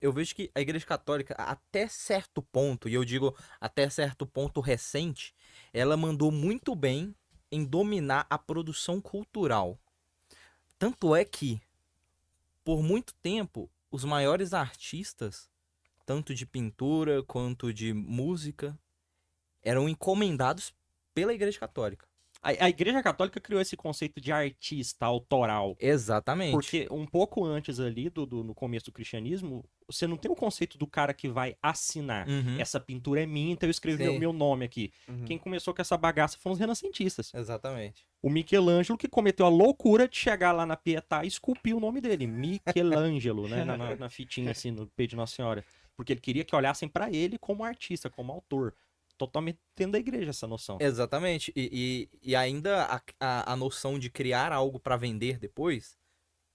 Eu vejo que a Igreja Católica, até certo ponto, e eu digo até certo ponto recente, ela mandou muito bem em dominar a produção cultural. Tanto é que, por muito tempo, os maiores artistas, tanto de pintura quanto de música, eram encomendados pela Igreja Católica. A Igreja Católica criou esse conceito de artista autoral. Exatamente. Porque um pouco antes ali, no começo do cristianismo, você não tem o conceito do cara que vai assinar. Uhum. Essa pintura é minha, então eu escrevi o Sim. meu nome aqui. Uhum. Quem começou com essa bagaça foram os renascentistas. Exatamente. O Michelangelo que cometeu a loucura de chegar lá na Pietà e esculpir o nome dele. Michelangelo, né? Na fitinha, assim, no peito de Nossa Senhora. Porque ele queria que olhassem pra ele como artista, como autor. Totalmente dentro da igreja essa noção. Exatamente. E ainda a noção de criar algo para vender depois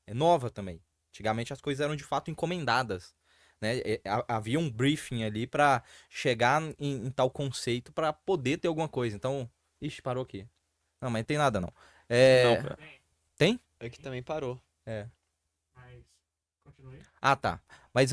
é nova também. Antigamente as coisas eram de fato encomendadas, né? Havia um briefing ali para chegar em tal conceito para poder ter alguma coisa. Então, ixi, parou aqui. Não, mas não tem nada não. Não, É, tem? Aqui também parou. É. Mas, continue. Ah, tá. Mas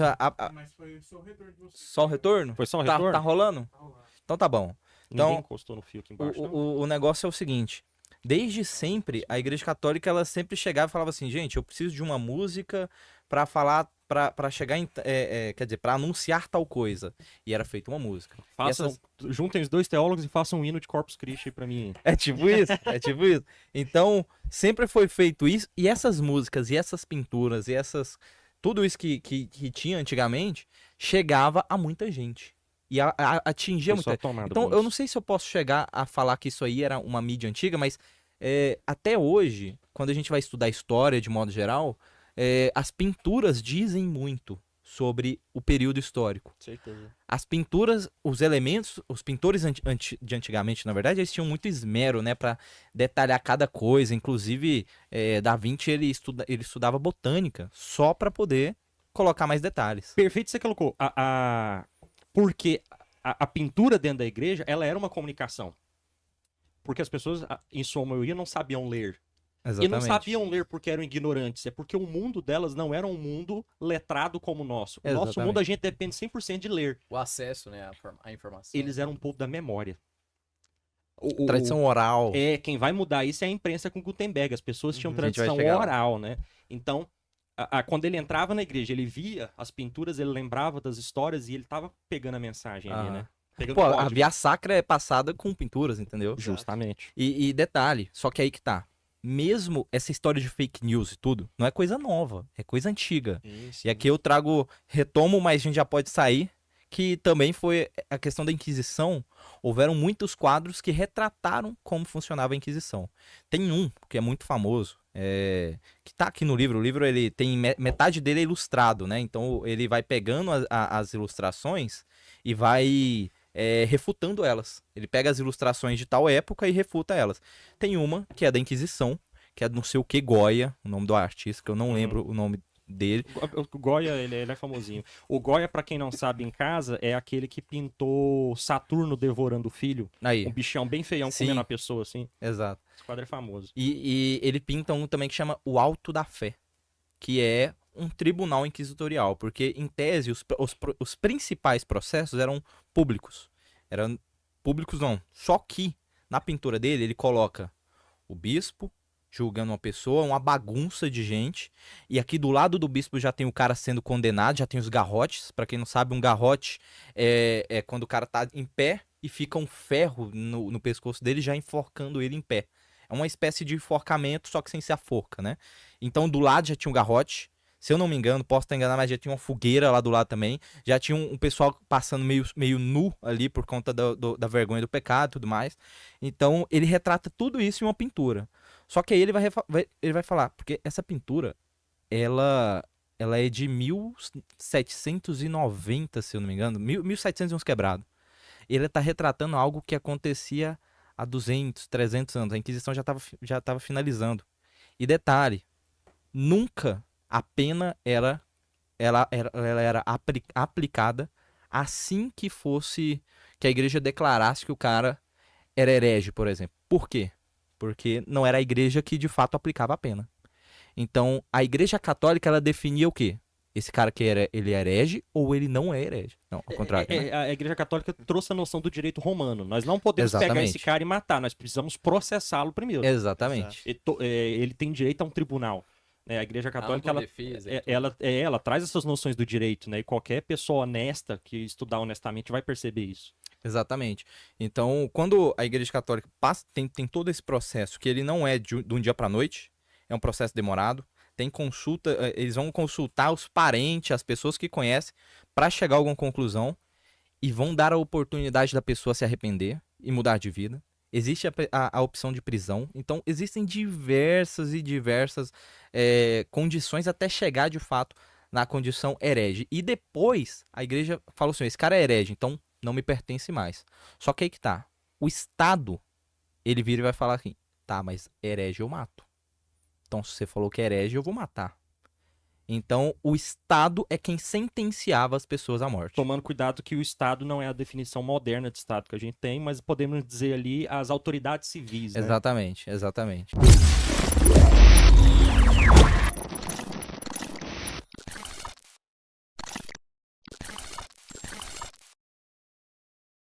Mas foi só o retorno de vocês. só o retorno? foi só um Tá, retorno? tá rolando? Tá rolando. Então tá bom. Ninguém Então, encostou no fio aqui embaixo, não? o negócio é o seguinte. Desde sempre, a Igreja Católica ela sempre chegava e falava assim, gente, eu preciso de uma música para falar, para chegar em, quer dizer, para anunciar tal coisa. E era feita uma música. E Façam, essas- juntem os dois teólogos e façam um hino de Corpus Christi aí pra mim. É tipo isso, é tipo isso. Então, sempre foi feito isso. E essas músicas, e essas pinturas, e essas. Tudo isso que tinha antigamente, chegava a muita gente. E atingia Foi só muita. tomada, Então, eu Boris. não sei se eu posso chegar a falar que isso aí era uma mídia antiga, mas até hoje, quando a gente vai estudar história de modo geral, as pinturas dizem muito sobre o período histórico. Certeza. As pinturas, os elementos, os pintores de antigamente, na verdade, eles tinham muito esmero, né, para detalhar cada coisa. Inclusive, Da Vinci ele estudava botânica só para poder colocar mais detalhes. Perfeito você colocou. Porque a pintura dentro da igreja, ela era uma comunicação. Porque as pessoas, em sua maioria, não sabiam ler. E não sabiam ler porque eram ignorantes. É porque o mundo delas não era um mundo letrado como o nosso. O nosso Exatamente. mundo a gente depende 100% de ler. O acesso, né, à informação. Eles eram um povo da memória. Tradição oral. Quem vai mudar isso é a imprensa com Gutenberg. As pessoas tinham Uhum. A gente vai tradição chegar lá. oral, né? Então, quando ele entrava na igreja, ele via as pinturas, ele lembrava das histórias e ele tava pegando a mensagem ali, Ah. né? Pegando Pô, a código. Via Sacra é passada com pinturas, entendeu? Justamente. E detalhe, só que aí que tá. Mesmo essa história de fake news e tudo, não é coisa nova, é coisa antiga. Isso. E aqui eu retomo, mas a gente já pode sair, que também foi a questão da Inquisição. Houveram muitos quadros que retrataram como funcionava a Inquisição. Tem um que é muito famoso, que tá aqui no livro. O livro, ele tem metade dele é ilustrado, né? Então ele vai pegando as ilustrações e vai refutando elas. Ele pega as ilustrações de tal época e refuta elas. Tem uma que é da Inquisição, que é não sei o que Goya, o nome do artista, que eu não lembro o nome dele. O Goya, ele é famosinho. O Goya, pra quem não sabe em casa, é aquele que pintou Saturno devorando o filho. Aí, Um bichão bem feião Sim. comendo a pessoa, assim. exato. Esse quadro é famoso. E ele pinta um também que chama o Alto da Fé, que é um tribunal inquisitorial, porque em tese os principais processos eram públicos. Eram públicos não, só que na pintura dele ele coloca o bispo julgando uma pessoa, uma bagunça de gente, e aqui do lado do bispo já tem o cara sendo condenado, já tem os garrotes. Pra quem não sabe, um garrote é quando o cara tá em pé e fica um ferro no pescoço dele já enforcando ele em pé. É uma espécie de enforcamento, só que sem ser a forca, né? Então do lado já tinha um garrote. Se eu não me engano, posso estar enganado, mas já tinha uma fogueira lá do lado também. Já tinha um pessoal passando meio nu ali por conta da vergonha do pecado e tudo mais. Então ele retrata tudo isso em uma pintura. Só que aí ele vai falar, porque essa pintura, ela é de 1790, se eu não me engano, 1700 e uns quebrados. Ele tá retratando algo que acontecia há 200, 300 anos. A Inquisição já tava finalizando. E detalhe, nunca a pena ela era aplicada assim que a igreja declarasse que o cara era herege, por exemplo. Por quê? Porque não era a igreja que de fato aplicava a pena. Então, a igreja católica ela definia o quê? esse cara que ele é herege ou ele não é herege. Não, ao contrário. Né? A Igreja Católica trouxe a noção do direito romano. Nós não podemos pegar esse cara e matar, nós precisamos processá-lo primeiro. Exatamente. Ele tem direito a um tribunal. Né? A Igreja Católica, ela traz essas noções do direito, né? E qualquer pessoa honesta que estudar honestamente vai perceber isso. Exatamente. Então, quando a Igreja Católica passa, tem todo esse processo, que ele não é de um dia para noite, é um processo demorado, tem consulta, eles vão consultar os parentes, as pessoas que conhecem, para chegar a alguma conclusão, e vão dar a oportunidade da pessoa se arrepender e mudar de vida. Existe a opção de prisão. Então, existem diversas condições até chegar, de fato, na condição herege. E depois, a igreja falou assim, esse cara é herege, então não me pertence mais. Só que aí que tá. O Estado, ele vira e vai falar assim, tá, mas herege eu mato. Então, se você falou que é herege, eu vou matar. Então, o Estado é quem sentenciava as pessoas à morte. Tomando cuidado que o Estado não é a definição moderna de Estado que a gente tem, mas podemos dizer ali as autoridades civis, né? Exatamente, exatamente.